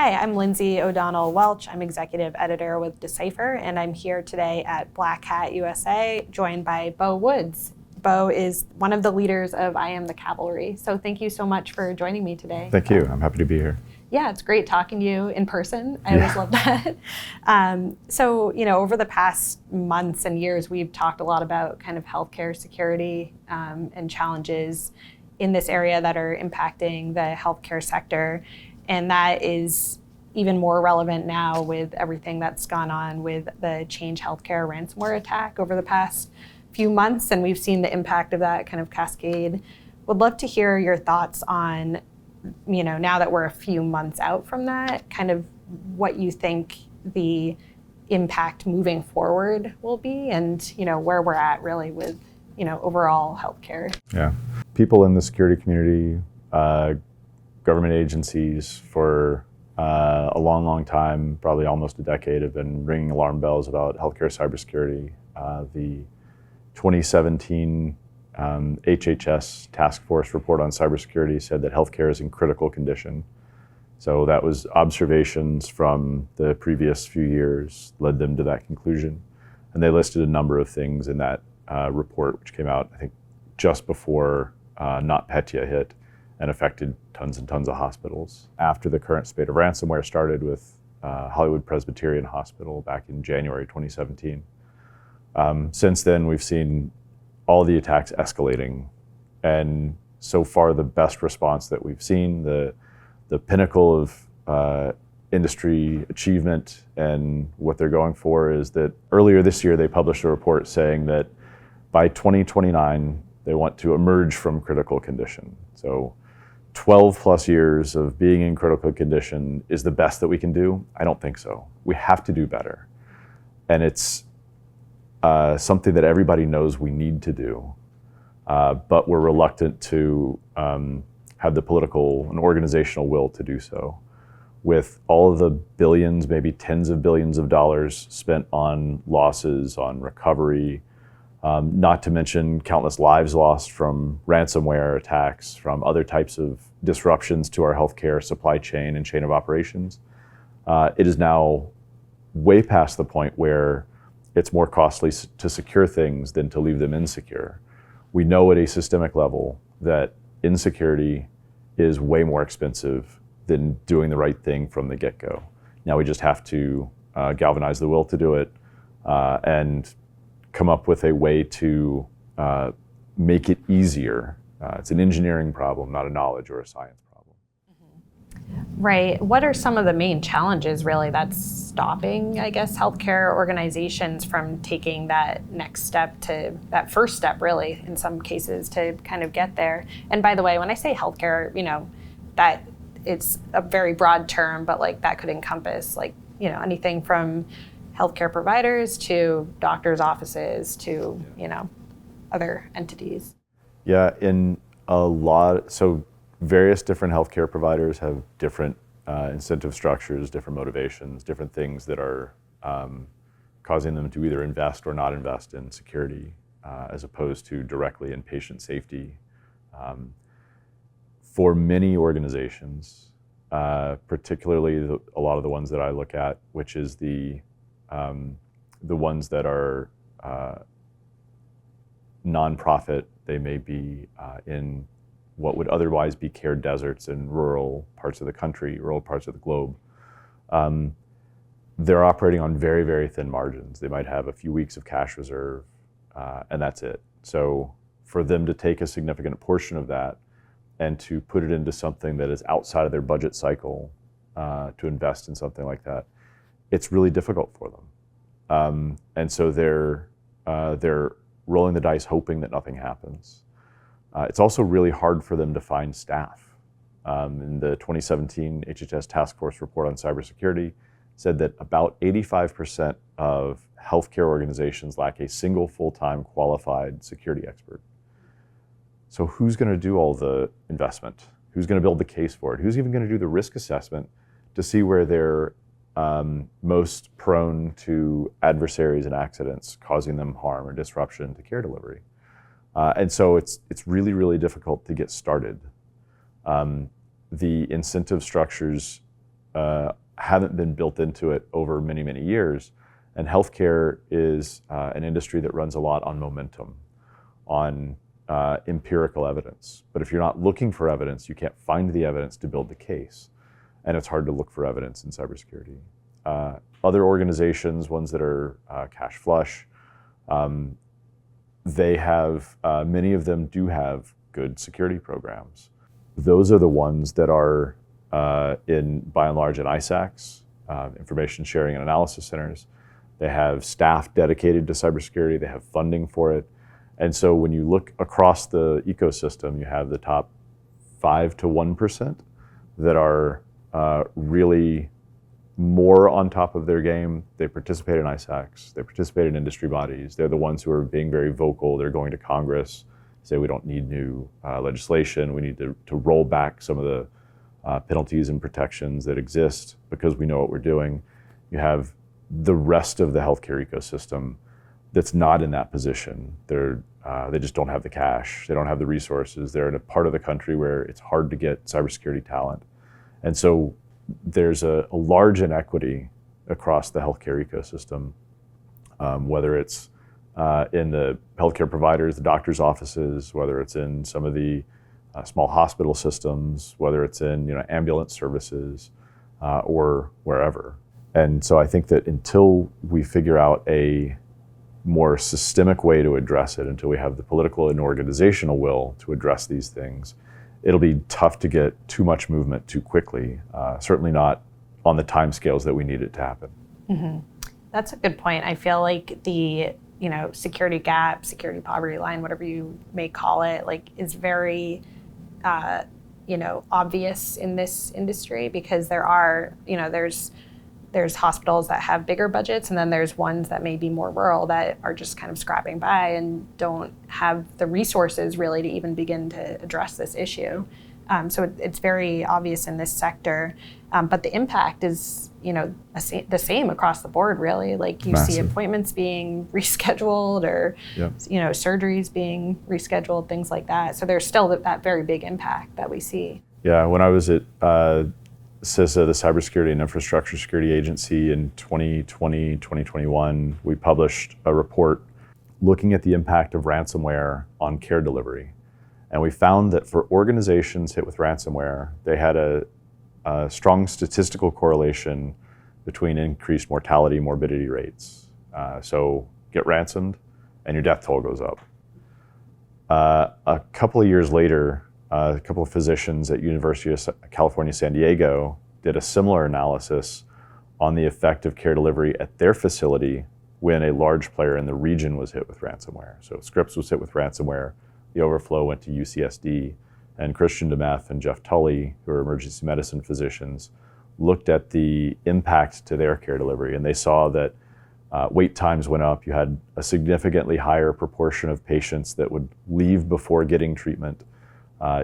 Hi, I'm Lindsey O'Donnell-Welch. I'm executive editor with Decipher, and I'm here today at Black Hat USA, joined by Beau Woods. Beau is one of the leaders of I Am the Cavalry. So thank you so much for joining me today. Thank you. I'm happy to be here. Yeah, it's great talking to you in person. I always love that. So, over the past months and years, we've talked a lot about kind of healthcare security and challenges in this area that are impacting the healthcare sector. And that is even more relevant now with everything that's gone on with the Change Healthcare ransomware attack over the past few months. And we've seen the impact of that kind of cascade. Would love to hear your thoughts on, now that we're a few months out from that, kind of what you think the impact moving forward will be and, where we're at really with, overall healthcare. Yeah. People in the security community, government agencies for a long time, probably almost a decade, have been ringing alarm bells about healthcare cybersecurity. The 2017 HHS Task Force report on cybersecurity said that healthcare is in critical condition. So that was observations from the previous few years led them to that conclusion. And they listed a number of things in that report, which came out, I think, just before NotPetya hit and affected tons and tons of hospitals. After the current spate of ransomware started with Hollywood Presbyterian Hospital back in January 2017. Since then, we've seen all the attacks escalating. And so far, the best response that we've seen, the pinnacle of industry achievement and what they're going for is that earlier this year, they published a report saying that by 2029, they want to emerge from critical condition. So 12 plus years of being in critical condition is the best that we can do? I don't think so. We have to do better. And it's something that everybody knows we need to do, but we're reluctant to have the political and organizational will to do so. With all of the billions, maybe tens of billions of dollars spent on losses, on recovery, not to mention countless lives lost from ransomware attacks, from other types of disruptions to our healthcare supply chain and chain of operations. It is now way past the point where it's more costly to secure things than to leave them insecure. We know at a systemic level that insecurity is way more expensive than doing the right thing from the get-go. Now we just have to galvanize the will to do it and come up with a way to make it easier. It's an engineering problem, not a knowledge or a science problem. Right. What are some of the main challenges really that's stopping, I guess, healthcare organizations from taking that next step to that first step, really, in some cases, to kind of get there? And by the way, when I say healthcare, that it's a very broad term, but that could encompass anything from healthcare providers to doctors' offices to, other entities. Yeah, so various different healthcare providers have different incentive structures, different motivations, different things that are causing them to either invest or not invest in security as opposed to directly in patient safety. For many organizations, particularly a lot of the ones that I look at, which is the ones that are nonprofit, they may be in what would otherwise be care deserts in rural parts of the country, rural parts of the globe. They're operating on very, very thin margins. They might have a few weeks of cash reserve, and that's it. So for them to take a significant portion of that and to put it into something that is outside of their budget cycle, to invest in something like that, it's really difficult for them. And so they're rolling the dice hoping that nothing happens. It's also really hard for them to find staff. In the 2017 HHS Task Force report on cybersecurity said that about 85% of healthcare organizations lack a single full-time qualified security expert. So who's going to do all the investment? Who's going to build the case for it? Who's even going to do the risk assessment to see where they're most prone to adversaries and accidents causing them harm or disruption to care delivery? And so it's really, really difficult to get started. The incentive structures haven't been built into it over many, many years. And healthcare is an industry that runs a lot on momentum, on empirical evidence. But if you're not looking for evidence, you can't find the evidence to build the case. And it's hard to look for evidence in cybersecurity. Other organizations, ones that are cash flush, they have, many of them do have good security programs. Those are the ones that are by and large, in ISACs, information sharing and analysis centers. They have staff dedicated to cybersecurity. They have funding for it. And so when you look across the ecosystem, you have the top 5 to 1% that are really more on top of their game. They participate in ISACs. They participate in industry bodies. They're the ones who are being very vocal. They're going to Congress, say we don't need new legislation. We need to roll back some of the penalties and protections that exist because we know what we're doing. You have the rest of the healthcare ecosystem that's not in that position. They just don't have the cash. They don't have the resources. They're in a part of the country where it's hard to get cybersecurity talent. And so there's a large inequity across the healthcare ecosystem, whether it's in the healthcare providers, the doctor's offices, whether it's in some of the small hospital systems, whether it's in ambulance services or wherever. And so I think that until we figure out a more systemic way to address it, until we have the political and organizational will to address these things, it'll be tough to get too much movement too quickly, certainly not on the timescales that we need it to happen. Mm-hmm. That's a good point. I feel like the security gap, security poverty line, whatever you may call it, is very obvious in this industry because there are, there's hospitals that have bigger budgets, and then there's ones that may be more rural that are just kind of scrapping by and don't have the resources really to even begin to address this issue. So it's very obvious in this sector, but the impact is, the same across the board, really. You Massive. See appointments being rescheduled or, Yep. Surgeries being rescheduled, things like that. So there's still that very big impact that we see. Yeah, when I was at CISA, the Cybersecurity and Infrastructure Security Agency, in 2020, 2021, we published a report looking at the impact of ransomware on care delivery. And we found that for organizations hit with ransomware, they had a strong statistical correlation between increased mortality, morbidity rates. So get ransomed and your death toll goes up. A couple of years later, a couple of physicians at University of California, San Diego did a similar analysis on the effect of care delivery at their facility when a large player in the region was hit with ransomware. So Scripps was hit with ransomware. The overflow went to UCSD, and Christian DeMeth and Jeff Tully, who are emergency medicine physicians, looked at the impact to their care delivery, and they saw that wait times went up. You had a significantly higher proportion of patients that would leave before getting treatment.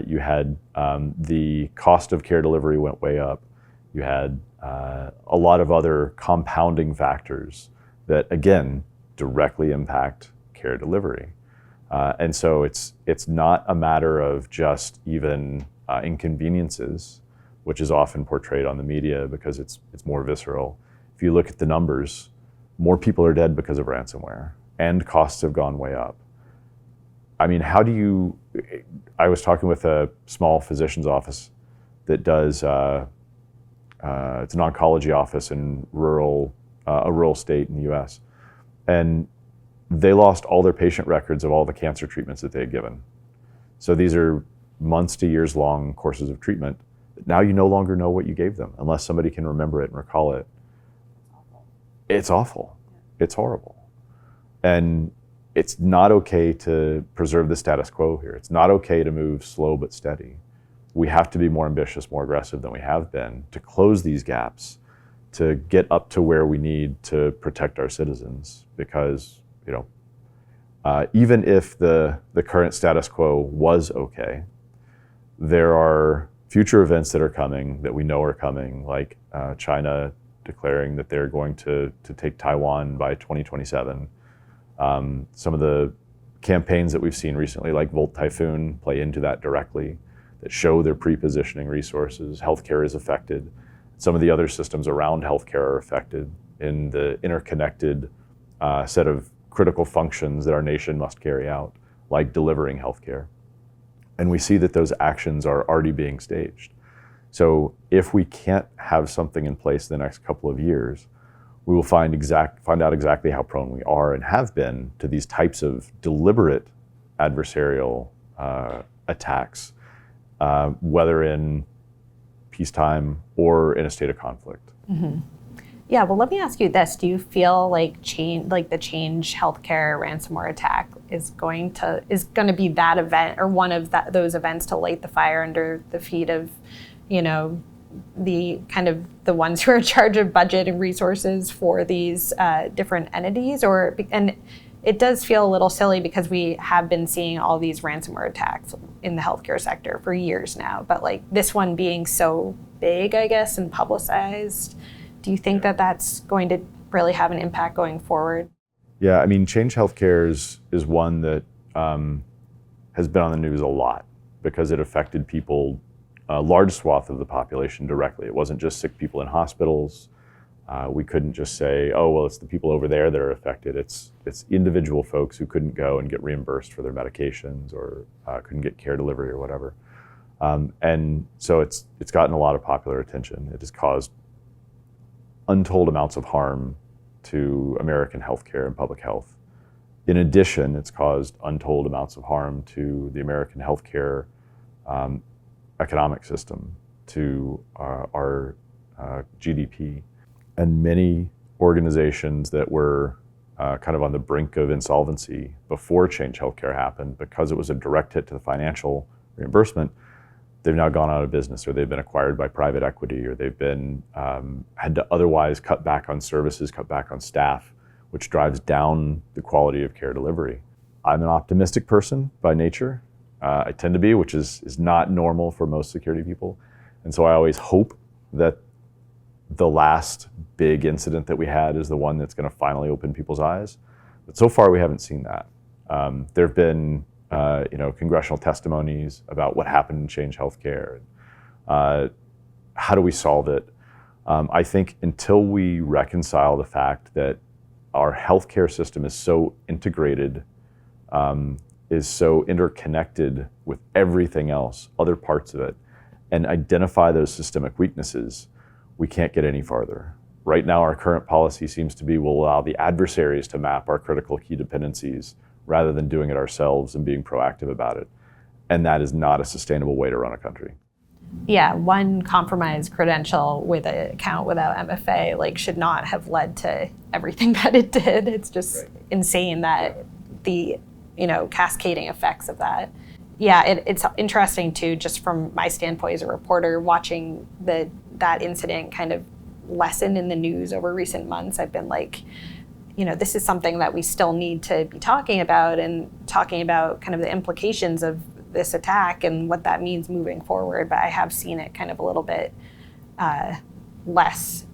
You had the cost of care delivery went way up. You had a lot of other compounding factors that, again, directly impact care delivery. And so it's not a matter of just even inconveniences, which is often portrayed on the media because it's more visceral. If you look at the numbers, more people are dead because of ransomware, and costs have gone way up. I mean, I was talking with a small physician's office that does, it's an oncology office in a rural state in the US. And they lost all their patient records of all the cancer treatments that they had given. So these are months to years long courses of treatment. Now you no longer know what you gave them unless somebody can remember it and recall it. It's awful. It's horrible. And it's not okay to preserve the status quo here. It's not okay to move slow but steady. We have to be more ambitious, more aggressive than we have been to close these gaps, to get up to where we need to protect our citizens. Because even if the current status quo was okay, there are future events that are coming that we know are coming, like China declaring that they're going to take Taiwan by 2027. Some of the campaigns that we've seen recently, like Volt Typhoon, play into that directly, that show their pre-positioning resources. Healthcare is affected. Some of the other systems around healthcare are affected in the interconnected set of critical functions that our nation must carry out, like delivering healthcare. And we see that those actions are already being staged. So if we can't have something in place in the next couple of years, we will find out exactly how prone we are and have been to these types of deliberate adversarial attacks, whether in peacetime or in a state of conflict. Mm-hmm. Yeah, well, let me ask you this. Do you feel like the Change Healthcare ransomware attack is going to be that event, or one of those events to light the fire under the feet of, the kind of the ones who are in charge of budget and resources for these different entities? And it does feel a little silly because we have been seeing all these ransomware attacks in the healthcare sector for years now, but like this one being so big, I guess, and publicized, do you think that that's going to really have an impact going forward? Yeah, I mean, Change Healthcare is one that has been on the news a lot because it affected people, a large swath of the population directly. It wasn't just sick people in hospitals. We couldn't just say, oh, well, it's the people over there that are affected. It's individual folks who couldn't go and get reimbursed for their medications or couldn't get care delivery or whatever. And so it's gotten a lot of popular attention. It has caused untold amounts of harm to American healthcare and public health. In addition, it's caused untold amounts of harm to the American healthcare economic system, to our GDP. And many organizations that were kind of on the brink of insolvency before Change Healthcare happened, because it was a direct hit to the financial reimbursement, they've now gone out of business, or they've been acquired by private equity, or they've been had to otherwise cut back on services, cut back on staff, which drives down the quality of care delivery. I'm an optimistic person by nature. I tend to be, which is not normal for most security people. And so I always hope that the last big incident that we had is the one that's going to finally open people's eyes. But so far, we haven't seen that. There have been congressional testimonies about what happened in Change Healthcare. How do we solve it? I think until we reconcile the fact that our healthcare system is so integrated, is so interconnected with everything else, other parts of it, and identify those systemic weaknesses, we can't get any farther. Right now, our current policy seems to be we'll allow the adversaries to map our critical key dependencies rather than doing it ourselves and being proactive about it. And that is not a sustainable way to run a country. Yeah, one compromised credential with an account without MFA should not have led to everything that it did. It's just insane that the cascading effects of that. Yeah, it's interesting too, just from my standpoint as a reporter, watching that incident kind of lessen in the news over recent months. I've been like, this is something that we still need to be talking about, and talking about kind of the implications of this attack and what that means moving forward. But I have seen it kind of a little bit less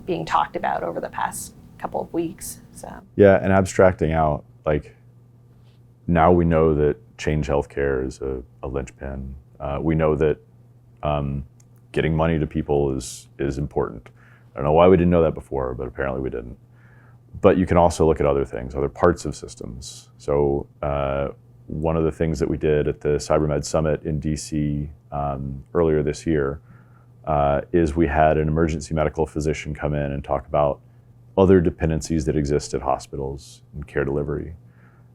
being talked about over the past couple of weeks. So yeah, and abstracting out, now we know that Change Healthcare is a linchpin. We know that getting money to people is important. I don't know why we didn't know that before, but apparently we didn't. But you can also look at other things, other parts of systems. So one of the things that we did at the CyberMed Summit in DC earlier this year is we had an emergency medical physician come in and talk about other dependencies that exist at hospitals and care delivery.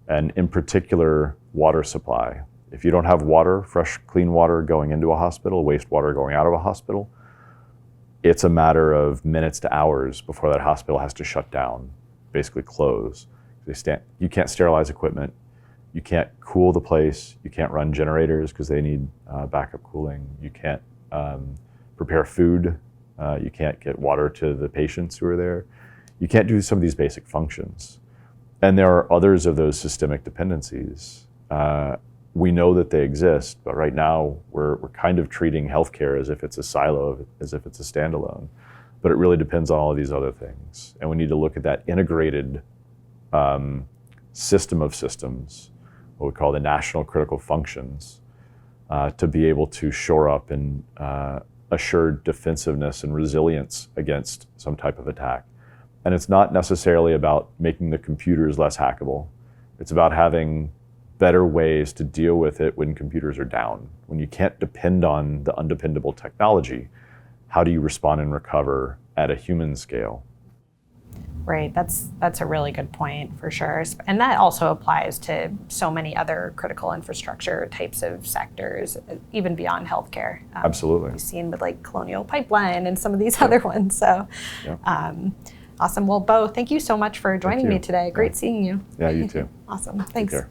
And in particular, water supply. If you don't have water, fresh, clean water going into a hospital, wastewater going out of a hospital, it's a matter of minutes to hours before that hospital has to shut down, basically close. You can't sterilize equipment. You can't cool the place. You can't run generators because they need backup cooling. You can't prepare food. You can't get water to the patients who are there. You can't do some of these basic functions. And there are others of those systemic dependencies. We know that they exist, but right now we're kind of treating healthcare as if it's a silo, as if it's a standalone. But it really depends on all of these other things. And we need to look at that integrated system of systems, what we call the national critical functions, to be able to shore up and assured defensiveness and resilience against some type of attack. And it's not necessarily about making the computers less hackable. It's about having better ways to deal with it when computers are down. When you can't depend on the undependable technology, how do you respond and recover at a human scale? Right, that's a really good point for sure. And that also applies to so many other critical infrastructure types of sectors, even beyond healthcare. Absolutely. We've seen with like Colonial Pipeline and some of these other ones. So awesome. Well, Beau, thank you so much for joining me today. Great seeing you. Yeah, you too. Awesome. Thanks. Take care.